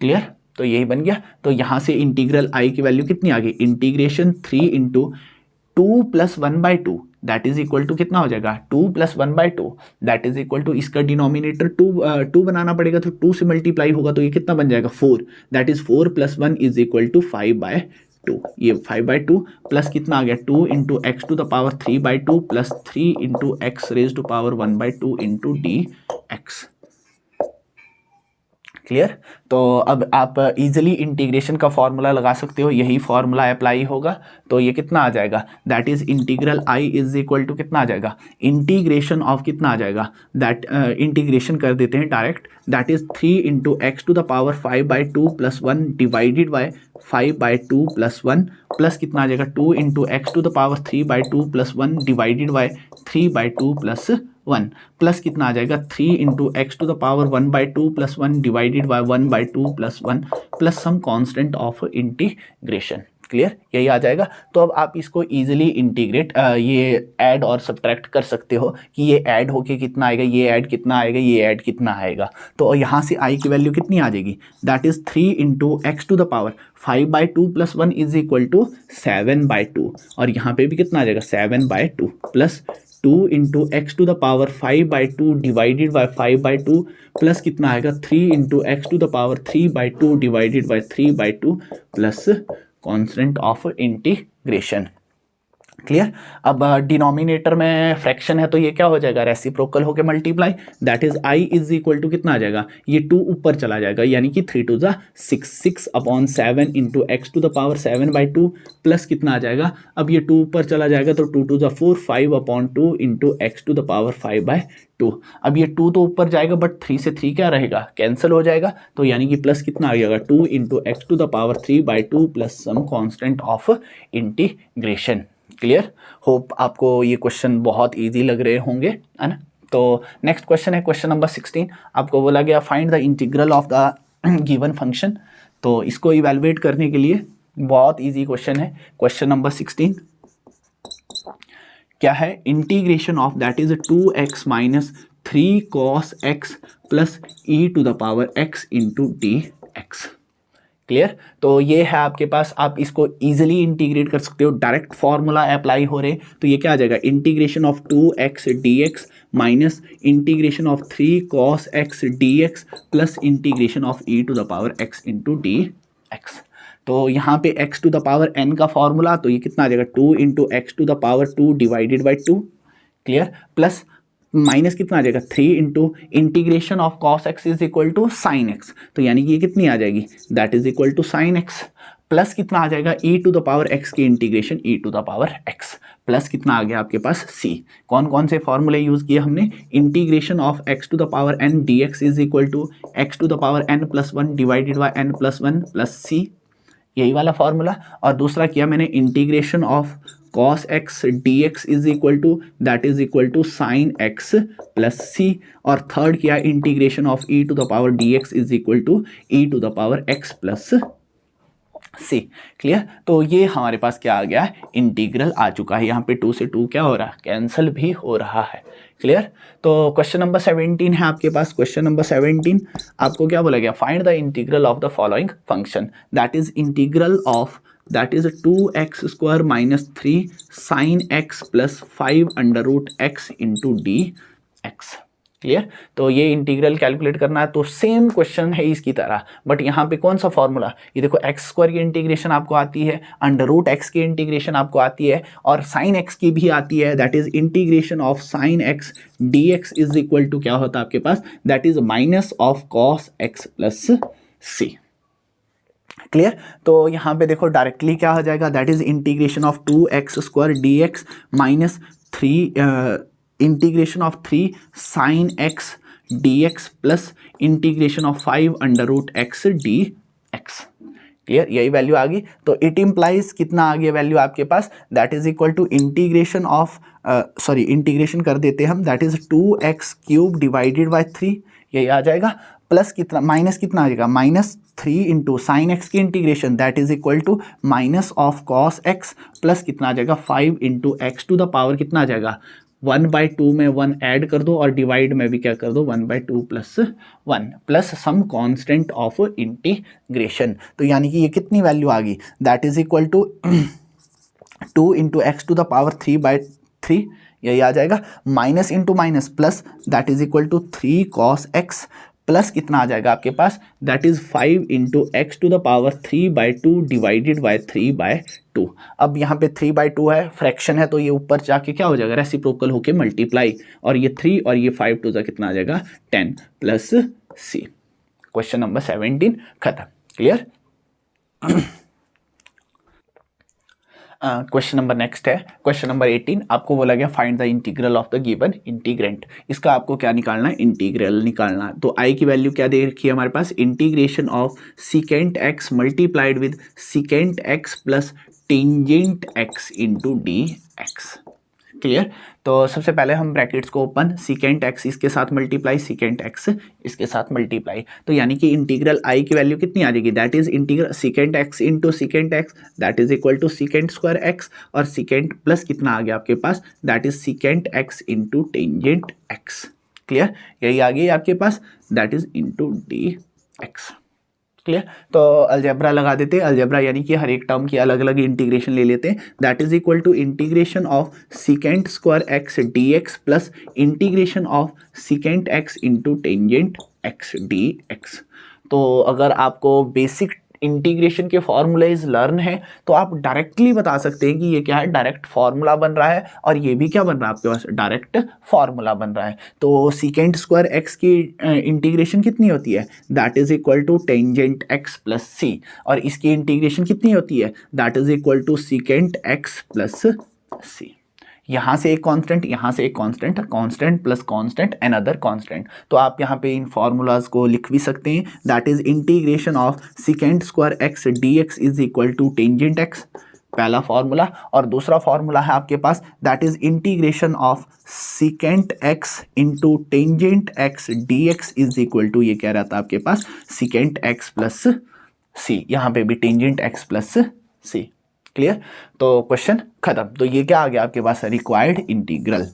Clear. तो यही बन गया। तो यहाँ से इंटीग्रल आई की वैल्यू कितनी आ गई integration 3 into 2 plus 1/2 that is equal to कितना हो जाएगा 2 plus 1/2 that is equal to इसका डिनोमिनेटर 2 बनाना पड़ेगा तो 2 से मल्टीप्लाई होगा तो ये कितना बन जाएगा 4 that is 4 plus 1 is equal to 5/2। ये 5/2 प्लस कितना आ गया 2 into x to the power 3/2 plus 3 into x raise to power 1/2 into d x. Clear. तो अब आप इजीली इंटीग्रेशन का फॉर्मूला लगा सकते हो। यही फॉर्मूला अप्लाई होगा तो ये कितना आ जाएगा that is integral I is equal to कितना आ जाएगा इंटीग्रेशन ऑफ कितना आ जाएगा दैट इंटीग्रेशन कर देते हैं direct that is 3 into x to the power 5/2 plus 1 divided by 5/2 plus 1 plus कितना आ जाएगा 2 into x to the power 3/2 plus 1 divided by 3/2 plus 1 plus कितना आ जाएगा 3 into x to the power 1/2 plus 1 divided by 1/2 plus 1 plus some constant of integration. Clear. यही आ जाएगा। तो अब आप इसको इजीली इंटीग्रेट ये ऐड और सब्ट्रैक्ट कर सकते हो कि ये ऐड होके कितना आएगा ये ऐड कितना आएगा ये ऐड कितना आएगा। तो यहाँ से आई की वैल्यू कितनी आ जाएगी that is 3 into x to the power 5/2 plus 1 is equal to 7/2 और यहाँ पे भी कितना आ जाएगा 7/2 plus 2 into x to the power 5/2 divided by 5/2 plus कितना आएगा 3 into x to the power 3/2 divided by 3/2 plus constant of integration. Clear. अब डिनोमिनेटर में फ्रैक्शन है तो ये क्या हो जाएगा, रेसिप्रोकल होके multiply, that is I is equal to कितना आ जाएगा, ये 2 ऊपर चला जाएगा यानी कि 3 टू ज़ा 6, 6/7 into x to the power 7/2 plus कितना आ जाएगा, अब ये 2 ऊपर चला जाएगा तो 2 टू ज़ा 4, 5/2 into x to the power 5/2। अब ये 2 तो ऊपर जाएगा बट 3 से 3 क्या रहेगा, कैंसिल हो जाएगा, तो यानी कि प्लस कितना आ जाएगा 2 into x to the power 3/2 plus some constant of integration. Clear. Hope आपको ये क्वेश्चन बहुत इजी लग रहे होंगे, है ना। तो नेक्स्ट क्वेश्चन है क्वेश्चन नंबर 16। आपको बोला गया find the integral of the given function. तो इसको इवेलुएट करने के लिए बहुत इजी क्वेश्चन है। क्वेश्चन नंबर 16 क्या है, integration of that is 2x minus 3 cos x plus e to the power x into d x. Clear. तो ये है आपके पास, आप इसको इजीली इंटीग्रेट कर सकते हो, डायरेक्ट फॉर्मूला अप्लाई हो रहे, तो ये क्या आ जाएगा, integration of 2x dx minus integration of 3 cos x dx plus integration of e to the power x into d x. तो यहाँ पे x to the power n का फॉर्मूला, तो ये कितना आ जाएगा 2 into x to the power 2 divided by 2। Clear. Plus minus कितना आ जाएगा 3 into integration of cos x is equal to sine x, तो यानी कि ये कितनी आ जाएगी, that is equal to sine x, plus कितना आ जाएगा e to the power x की integration e to the power x, plus कितना आ गया आपके पास c। कौन कौन से फॉर्मूले यूज किए हमने, integration of x to the power n dx is equal to x to the power n plus 1 divided by n plus 1 plus c, यही वाला फॉर्मूला। और दूसरा किया मैंने integration of cos x dx is equal to that is equal to sine x plus c, और third किया integration of e to the power dx is equal to e to the power x plus c। Clear. तो ये हमारे पास क्या आ गया, integral आ चुका है। यहाँ पे 2 से 2 क्या हो रहा है, कैंसिल भी हो रहा है। क्लियर। तो क्वेश्चन नंबर 17 है आपके पास। क्वेश्चन नंबर 17 आपको क्या बोला गया, find the integral of the following function, that is integral of that is 2x square minus 3 sine x plus 5 under root x into d x. Clear. तो ये integral calculate करना है, तो सेम क्वेश्चन है इसकी तरह, बट यहाँ पे कौन सा फॉर्मूला, ये देखो एक्स स्क्वायर की इंटीग्रेशन आपको आती है, अंडर रूट एक्स की इंटीग्रेशन आपको आती है, और साइन एक्स की भी आती है, that is integration of sine x d x is equal to क्या होता है आपके पास, that is minus of cos x plus C. Clear. तो यहाँ पे देखो डायरेक्टली क्या हो जाएगा, that is integration of 2x square d x minus 3 integration of 3 sine x d x plus integration of 5 under root x d x. Clear, यही value आ गई। तो इट इम्प्लाइज कितना आ गया वैल्यू आपके पास, that is equal to integration of integration कर देते हम, that is 2x cube divided by 3, यही आ जाएगा, प्लस कितना माइनस कितना आ जाएगा, माइनस 3 इंटू साइन एक्स की integration that is equal to minus of cos x plus कितना आ जाएगा 5 into x to the power कितना आ जाएगा 1/2 में 1 ऐड कर दो और डिवाइड में भी क्या कर दो 1/2 plus 1 plus some constant of integration. तो यानी कि ये कितनी वैल्यू आ गई, that is equal to 2 into x to the power 3/3, यही आ जाएगा, minus into minus plus that is equal to 3 cos x plus कितना आ जाएगा आपके पास, that is 5 into x to the power 3/2 divided by 3/2। अब यहाँ पे 3/2 है, फ्रैक्शन है, तो ये ऊपर जाके क्या हो जाएगा, रेसिप्रोकल होके मल्टीप्लाई, और ये 3 और ये 5 टू जा कितना आ जाएगा 10 प्लस सी। क्वेश्चन नंबर 17 खत्म। क्लियर। क्वेश्चन नंबर नेक्स्ट है क्वेश्चन नंबर 18। आपको बोला गया find the integral of the given integrant. इसका आपको क्या निकालना है, इंटीग्रल निकालना है। तो आई की वैल्यू क्या दे रखी है हमारे पास, integration of secant x multiplied with secant x plus tangent x into d x. Clear. तो सबसे पहले हम ब्रैकेट्स को ओपन, सीकेंट एक्स इसके साथ मल्टीप्लाई, सीकेंट एक्स इसके साथ मल्टीप्लाई, तो यानी कि इंटीग्रल आई की वैल्यू कितनी आ जाएगी, that is integral secant x into secant x that is equal to secant square x, और सीकेंट प्लस कितना आ गया आपके पास, that is secant x into tangent x. Clear, यही आ गई आपके पास, that is into d x. Clear. तो अलजेब्रा लगा देते हैं, अलजेब्रा यानी कि हर एक टर्म की अलग अलग इंटीग्रेशन ले लेते हैं, that is equal to integration of secant square x d x plus integration of secant x into tangent x d x. तो अगर आपको बेसिक इंटीग्रेशन के फॉर्मूलाज लर्न है तो आप डायरेक्टली बता सकते हैं कि ये क्या है, डायरेक्ट फार्मूला बन रहा है, और ये भी क्या बन रहा है आपके पास, डायरेक्ट फार्मूला बन रहा है। तो सीकेंट स्क्वायर एक्स की इंटीग्रेशन कितनी होती है, that is equal to tangent x plus c, और इसकी इंटीग्रेशन कितनी होती है, that is equal to secant x plus c. यहाँ से एक कांस्टेंट, यहाँ से एक constant, constant plus constant another constant. तो आप यहाँ पे इन फार्मूलाज को लिख भी सकते हैं, that is integration of secant square x d x is equal to tangent x, पहला फार्मूला। और दूसरा फार्मूला है आपके पास, that is integration of secant x into tangent x d x is equal to, ये क्या रहता है आपके पास, सीकेंट एक्स प्लस सी, यहाँ पे भी टेंजेंट एक्स प्लस सी। क्लियर? तो क्वेश्चन खत्म। तो ये क्या आ गया आपके पास, रिक्वायर्ड इंटीग्रल।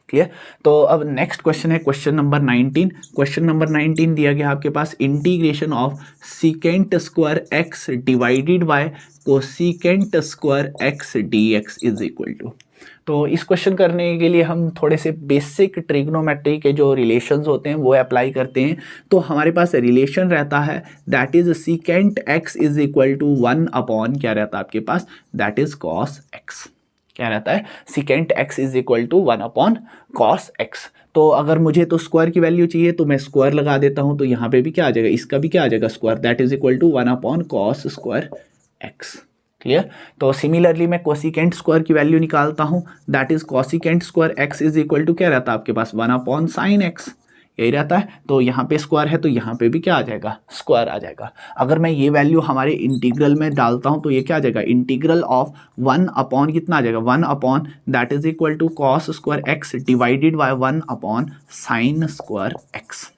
क्लियर? तो अब नेक्स्ट क्वेश्चन है क्वेश्चन नंबर 19। क्वेश्चन नंबर 19 दिया गया आपके पास, integration of secant square x divided by cosecant square x d x is equal to. तो इस क्वेश्चन करने के लिए हम थोड़े से बेसिक ट्रिग्नोमेट्री के जो रिलेशंस होते हैं वो अप्लाई करते हैं। तो हमारे पास रिलेशन रहता है, that is secant x is equal to 1 upon क्या रहता है आपके पास, दैट इज कॉस एक्स। क्या रहता है, secant x is equal to 1 upon cos x. तो अगर मुझे तो स्क्वायर की वैल्यू चाहिए तो मैं स्क्वायर लगा देता हूं, तो यहाँ पे भी क्या आ जाएगा, इसका भी क्या आ जाएगा square, that is equal to 1 upon cos square x. Clear? तो सिमिलरली मैं कोसिकेंट स्क्वायर की वैल्यू निकालता हूं, that is cosecant square x is equal to क्या रहता है आपके पास, 1 अपॉन साइन एक्स, यही रहता है। तो यहाँ पे स्क्वायर है तो यहाँ पे भी क्या आ जाएगा, स्क्वायर आ जाएगा। अगर मैं ये वैल्यू हमारे इंटीग्रल में डालता हूँ तो ये क्या आ जाएगा, इंटीग्रल ऑफ 1 अपॉन कितना आ जाएगा, 1 upon that is equal to cos square x divided by 1 upon sine square x.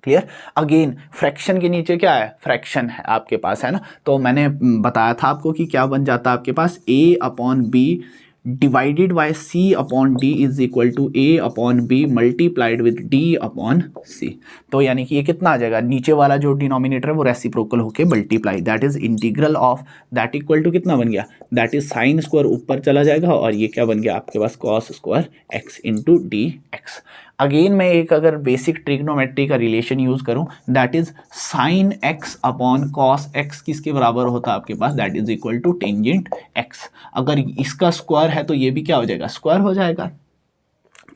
Clear? Again fraction के नीचे क्या है, फ्रैक्शन है आपके पास, है ना। तो मैंने बताया था आपको कि क्या बन जाता है आपके पास, a upon b divided by c upon d is equal to a upon b multiplied with d upon c। तो यानी कि ये कितना आ जाएगा, नीचे वाला जो डिनोमिनेटर है वो रेसिप्रोकल होके multiply, that is integral of that equal to कितना बन गया, दैट इज साइन स्क्वायर ऊपर चला जाएगा और ये क्या बन गया आपके पास, cos square x into d x. Again मैं एक अगर बेसिक ट्रिग्नोमेट्री का रिलेशन यूज करूं, that is sine x upon cos x किसके बराबर होता है आपके पास, that is equal to tangent x. अगर इसका स्क्वायर है तो ये भी क्या हो जाएगा, स्क्वायर हो जाएगा।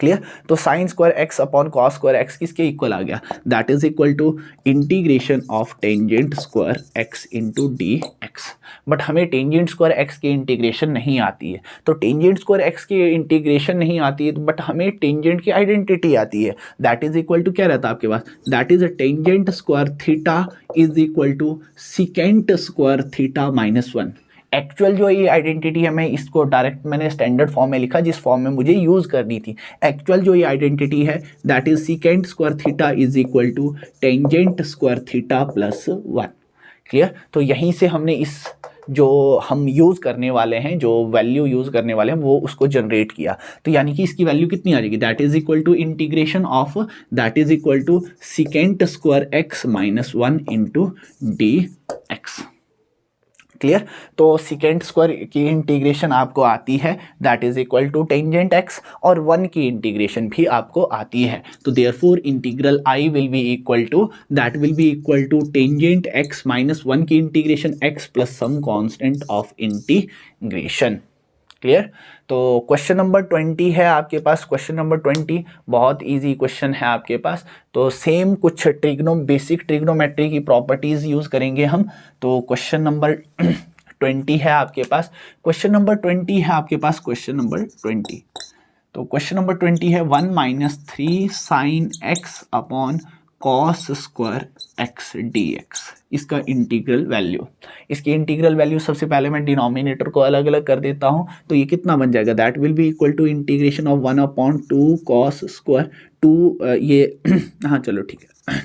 क्लियर? तो sine square x upon cos square x किसके इक्वल आ गया, that is equal to integration of tangent square x into d x. But हमें टेंजेंट स्क्वायर एक्स की इंटीग्रेशन नहीं आती है, तो टेंजेंट स्क्वायर एक्स की इंटीग्रेशन नहीं आती है बट हमें टेंजेंट की आइडेंटिटी आती है, दैट इज इक्वल टू क्या रहता है आपके पास, that is tangent square theta is equal to secant square theta minus 1। Actual जो ये आइडेंटिटी है, मैं इसको डायरेक्ट मैंने स्टैंडर्ड फॉर्म में लिखा जिस फॉर्म में मुझे यूज करनी थी। एक्चुअल जो ये आइडेंटिटी है that is secant square theta is equal to tangent square theta plus 1। Clear? तो यहीं से हमने इस जो हम यूज़ करने वाले हैं, जो वैल्यू यूज़ करने वाले हैं वो उसको जनरेट किया। तो यानी कि इसकी वैल्यू कितनी आ जाएगी, that is equal to integration of that is equal to secant square x minus 1 into d x. Clear? तो सीकेंट स्क्वायर की इंटीग्रेशन आपको आती है, that is equal to tangent x, और 1 की इंटीग्रेशन भी आपको आती है। तो therefore integral I will be equal to that will be equal to tangent x minus 1 की integration x plus some constant of integration. Clear? तो क्वेश्चन नंबर 20 है आपके पास। क्वेश्चन नंबर 20 बहुत इजी क्वेश्चन है आपके पास। तो सेम कुछ बेसिक ट्रिग्नोमेट्री की प्रॉपर्टीज यूज करेंगे हम। तो क्वेश्चन नंबर 20 है आपके पास। क्वेश्चन नंबर 20 है आपके पास। क्वेश्चन नंबर 20, तो क्वेश्चन नंबर 20 है 1 minus 3 sine x upon cos square x d x, इसका इंटीग्रल वैल्यू। इसकी इंटीग्रल वैल्यू सबसे पहले मैं डिनोमिनेटर को अलग अलग कर देता हूं, तो ये कितना बन जाएगा, that will be equal to integration of 1 upon 2 cos square 2 ये हाँ चलो ठीक है।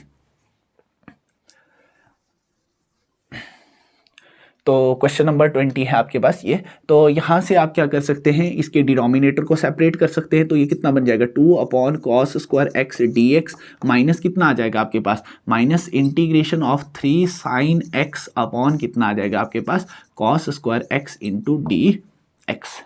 तो क्वेश्चन नंबर 20 है आपके पास ये। तो यहाँ से आप क्या कर सकते हैं, इसके डिनोमिनेटर को सेपरेट कर सकते हैं। तो ये कितना बन जाएगा, 2 upon cos square x d x minus कितना आ जाएगा आपके पास, minus integration of 3 sine x upon कितना आ जाएगा आपके पास, cos square x into d x.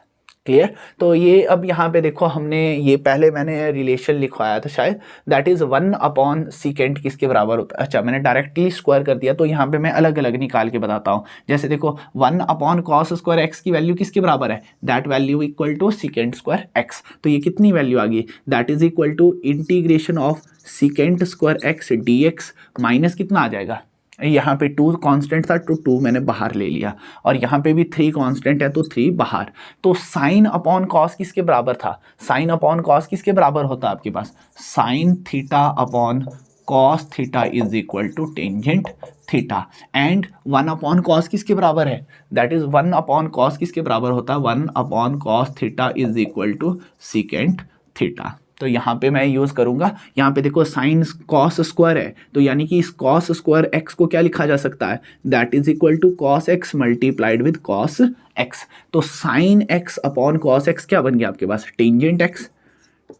Clear. तो ये अब यहाँ पे देखो, हमने ये पहले मैंने रिलेशन लिखवाया था शायद, दैट इज 1/सेकेंड किसके बराबर होता है। अच्छा, मैंने डायरेक्टली स्क्वायर कर दिया, तो यहाँ पे मैं अलग अलग निकाल के बताता हूँ। जैसे देखो 1/cos² x की वैल्यू किसके बराबर है, that value equal to sec² x। तो ये कितनी वैल्यू आ गई, that is equal to integration of sec² x dx minus कितना आ जाएगा, यहाँ पे 2 कांस्टेंट था तो 2 मैंने बाहर ले लिया, और यहाँ पे भी 3 कांस्टेंट है तो 3 बाहर। तो साइन अपॉन कॉस किसके बराबर था, साइन अपॉन कॉस किसके बराबर होता है आपके पास, sine theta upon cos theta is equal to tangent theta. And 1 cos किसके बराबर है, दैट इज 1 कॉस किसके बराबर होता है, 1 cos theta is equal to secant theta. तो यहाँ पे मैं यूज़ करूँगा, यहाँ पे देखो साइन कॉस स्क्वायर है, तो यानी कि इस कॉस स्क्वायर एक्स को क्या लिखा जा सकता है, that is equal to cos x multiplied with cos x. तो sine x upon cos x क्या बन गया आपके पास, टेंजेंट एक्स,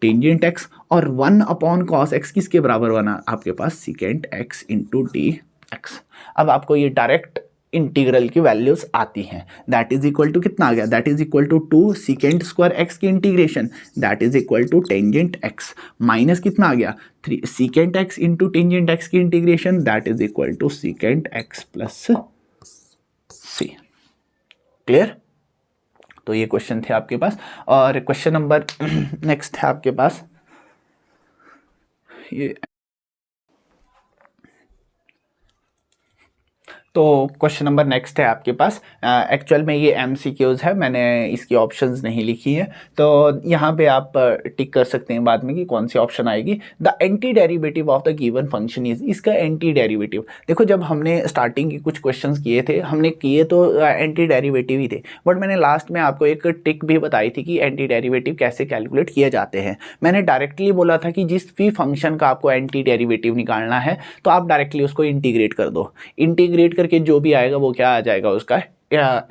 टेंजेंट एक्स। और 1/cos x किसके बराबर बना आपके पास, secant x into d x. अब आपको ये डायरेक्ट इंटीग्रल की वैल्यूज आती हैं, दैट इज इक्वल टू कितना आ गया, that is equal to 2 sec² x की integration, that is equal to tangent x minus कितना आ गया, 3 sec x into tangent x की integration, that is equal to sec x plus c। Clear. तो ये क्वेश्चन थे आपके पास। और क्वेश्चन नंबर नेक्स्ट है आपके पास ये, तो क्वेश्चन नंबर नेक्स्ट है आपके पास। एक्चुअल में ये MCQs है, मैंने इसकी ऑप्शंस नहीं लिखी है, तो यहाँ पे आप टिक कर सकते हैं बाद में कि कौन सी ऑप्शन आएगी। The anti derivative of the given function is, इसका एंटी डेरिवेटिव देखो, जब हमने स्टार्टिंग के कुछ क्वेश्चंस किए थे, हमने किए तो एंटी डेरिवेटिव ही थे, बट मैंने लास्ट में आपको एक टिक भी बताई थी कि एंटी डेरिवेटिव कैसे कैलकुलेट किए जाते हैं। मैंने डायरेक्टली बोला था कि जिस भी फंक्शन का आपको एंटी डेरिवेटिव निकालना है तो आप डायरेक्टली उसको इंटीग्रेट कर दो, इंटीग्रेट करके जो भी आएगा वो क्या आ जाएगा, उसका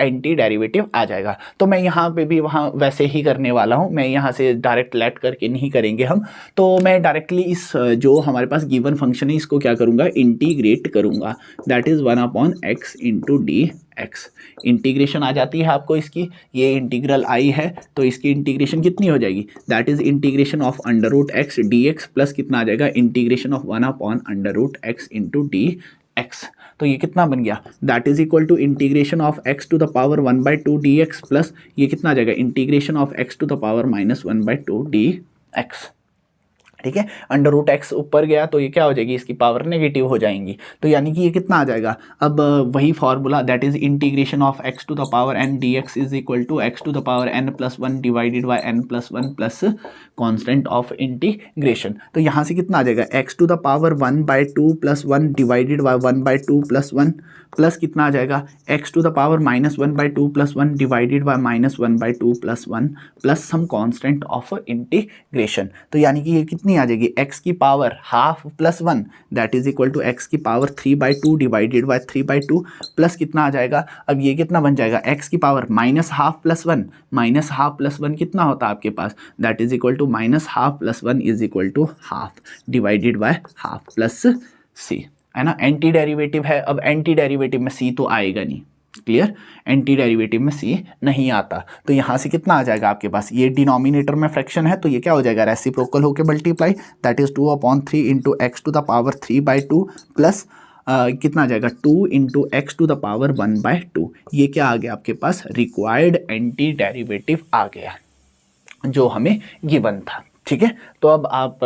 एंटी डेरिवेटिव आ जाएगा। तो मैं यहाँ पे भी वहाँ वैसे ही करने वाला हूँ, मैं यहाँ से डायरेक्ट लेट करके नहीं करेंगे हम, तो मैं डायरेक्टली इस जो हमारे पास गिवन फंक्शन है इसको क्या करूँगा, इंटीग्रेट करूँगा, that is 1/x into d x. Integration आ जाती है आपको इसकी, ये इंटीग्रल आई है तो इसकी इंटीग्रेशन कितनी हो जाएगी, that is integration of √x dx plus कितना आ जाएगा, integration of 1/√x into d x. तो ये कितना बन गया, that is equal to integration of x to the power 1/2 dx plus ये कितना आ जाएगा, integration of x to the power -1/2 dx। ठीक है, √x ऊपर गया तो ये क्या हो जाएगी, इसकी पावर नेगेटिव हो जाएंगी, तो यानी कि ये कितना आ जाएगा, अब वही formula, that is integration of x to the power n dx is equal to x to the power n+1 divided by n+1 plus constant of integration. तो यहाँ से कितना आ जाएगा, x to the power 1/2 + 1 divided by 1/2 + 1 plus कितना आ जाएगा, x to the power -1/2 + 1 divided by -1/2 + 1 plus some constant of integration. तो यानी कि ये कितनी आ जाएगी, x की power ½ + 1 that is equal to x की पावर 3/2 डिवाइडेड बाय 3/2 प्लस कितना आ जाएगा, अब ये कितना बन जाएगा, x की पावर -½ + 1 -½ + 1 कितना होता है आपके पास, that is equal to -½ + 1 is equal to ½ divided by ½ plus c, है ना। एंटी डेरिवेटिव है, अब एंटी डेरिवेटिव में c तो आएगा नहीं, क्लियर, एंटी डेरिवेटिव में c नहीं आता, तो यहाँ से कितना आ जाएगा आपके पास, ये डिनोमिनेटर में फ्रैक्शन है तो ये क्या हो जाएगा, रेसिप्रोकल होके multiply, that is 2/3 into x to the power 3/2 plus कितना आ जाएगा, 2 into x to the power 1/2। ये क्या आ गया आपके पास, रिक्वायर्ड एंटी डेरिवेटिव आ गया जो हमें गिवन था। ठीक है, तो अब आप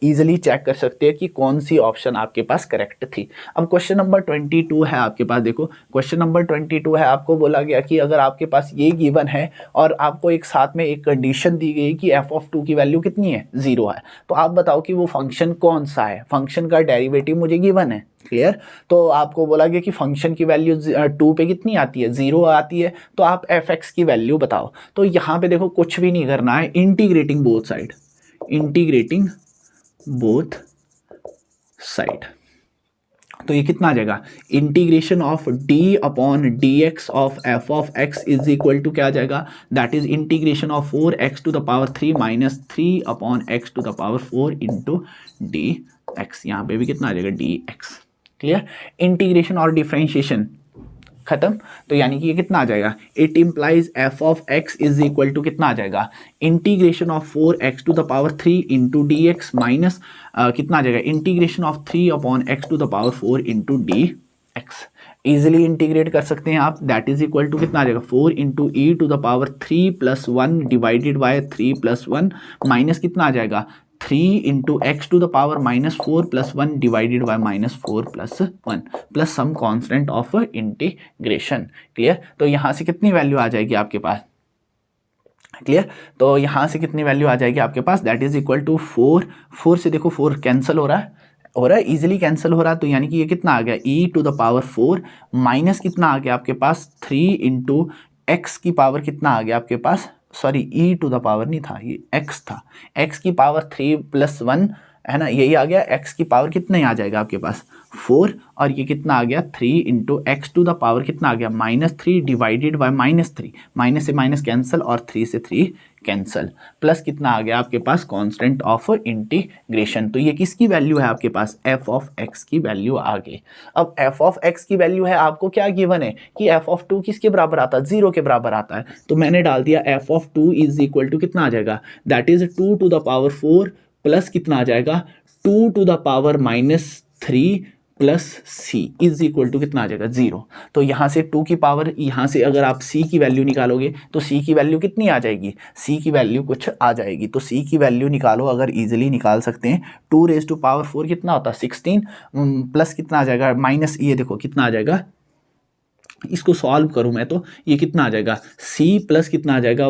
इजीली चेक कर सकते हैं कि कौन सी ऑप्शन आपके पास करेक्ट थी। अब क्वेश्चन नंबर 22 है आपके पास, देखो क्वेश्चन नंबर 22 है, आपको बोला गया कि अगर आपके पास ये गिवन है और आपको एक साथ में एक कंडीशन दी गई कि f(2) की वैल्यू कितनी है, 0 है, तो आप बताओ कि वो फंक्शन कौन सा है, फंक्शन का डेरिवेटिव मुझे गिवन है, क्लियर। तो आपको बोला गया कि फंक्शन की वैल्यू 2 पे कितनी आती है, 0 आती है, तो आप f(x) की वैल्यू बताओ। तो यहाँ पे देखो कुछ भी नहीं करना है, integrating both side, integrating both side, तो ये कितना आ जाएगा, integration of d/dx of f(x) is equal to क्या आ जाएगा, that is integration of 4x to the power 3 minus 3/x to the power 4 into dx। यहाँ पे भी कितना आ जाएगा, dx, क्लियर। इंटीग्रेशन और डिफरेंशिएशन खत्म। तो यानी कि ये कितना आ जाएगा, it implies f of x is equal to कितना आ जाएगा, integration of 4x to the power 3 into d x minus कितना आ जाएगा, integration of 3 upon x to the power 4 into d x. Easily integrate कर सकते हैं आप, दैट इज इक्वल टू कितना आ जाएगा, 4 into e to the power 3 plus 1 divided by 3 plus 1 minus कितना आ जाएगा, 3 into x to the power minus 4 plus 1 divided by minus 4 plus 1 plus some constant of integration. Clear. तो यहाँ से कितनी वैल्यू आ जाएगी आपके पास, क्लियर। तो यहाँ से कितनी वैल्यू आ जाएगी आपके पास, दैट इज इक्वल टू 4 से देखो 4 कैंसिल हो रहा है इजीली कैंसिल हो रहा है। तो यानी कि ये कितना आ गया, e to the power 4 minus कितना आ गया आपके पास 3 इंटू एक्स की पावर कितना आ गया आपके पास, sorry e to the power नहीं था, ये x था, x की पावर 3 प्लस 1 है ना, यही आ गया, x की पावर कितना ही आ जाएगा आपके पास 4 और ये कितना आ गया 3 into x to the power कितना आ गया -3 डिवाइडेड बाय -3, माइनस से माइनस कैंसिल और 3 से 3 कैंसिल प्लस कितना आ गया आपके पास कांस्टेंट ऑफ इंटीग्रेशन। तो ये किसकी वैल्यू है आपके पास, f ऑफ x की वैल्यू आ गई। अब f ऑफ x की वैल्यू है, आपको क्या गिवन है कि f ऑफ 2 किसके बराबर आता है, 0 के बराबर आता है। तो मैंने डाल दिया f of 2 is equal to कितना आ जाएगा, that is 2 to the power 4 plus कितना आ जाएगा 2 to the power -3 plus c is equal to कितना आ जाएगा 0। तो यहाँ से 2 की पावर, यहाँ से अगर आप c की वैल्यू निकालोगे तो c की वैल्यू कितनी आ जाएगी, c की वैल्यू कुछ आ जाएगी। तो c की वैल्यू निकालो, अगर इजीली निकाल सकते हैं, 2 रेज टू पावर 4 कितना होता है 16 प्लस कितना आ जाएगा माइनस, ये देखो कितना आ जाएगा, इसको सॉल्व करूं मैं तो ये कितना आ जाएगा c प्लस कितना आ जाएगा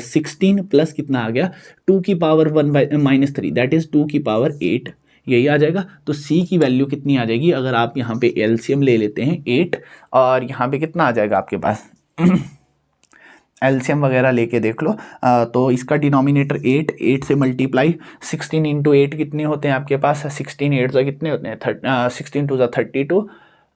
16 प्लस कितना आ गया 2 की पावर 1/-3 दैट इज 2 की पावर 8, यही आ जाएगा। तो c की वैल्यू कितनी आ जाएगी, अगर आप यहाँ पे एलसीएम ले लेते हैं 8 और यहाँ पे कितना आ जाएगा आपके पास एलसीएम वगैरह लेके देख लो, तो इसका डिनोमिनेटर 8 से मल्टीप्लाई 16 इंटू 8 कितने होते हैं आपके पास, 16 8 से कितने होते हैं 16 टू 32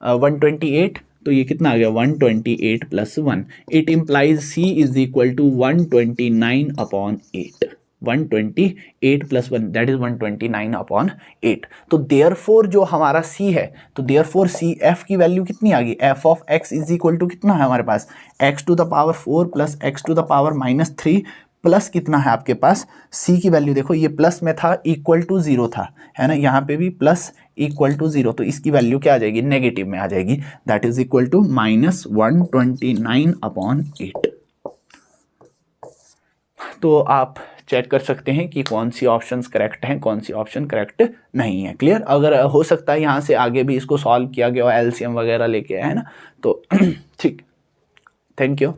128, तो ये कितना आ गया 128 plus 1, it implies c is equal to 129 upon 8, 128 plus 1 that is 129 upon 8। तो देयरफॉर जो हमारा c है, तो देयरफॉर c f की वैल्यू कितनी आ गई, f of x is equal to कितना है हमारे पास, x to the power 4 plus x to the power -3 plus कितना है आपके पास c की वैल्यू, देखो ये प्लस में था इक्वल टू 0 था, है ना, यहाँ पे भी प्लस इक्वल टू 0, तो इसकी वैल्यू क्या आ जाएगी, नेगेटिव में आ जाएगी, that is equal to -129 upon 8। तो आप चेक कर सकते हैं कि कौन सी ऑप्शंस करेक्ट हैं, कौन सी ऑप्शन करेक्ट नहीं है। क्लियर। अगर हो सकता है यहाँ से आगे भी इसको सॉल्व किया गया एलसीएम वगैरह लेके, है ना, तो ठीक, थैंक यू।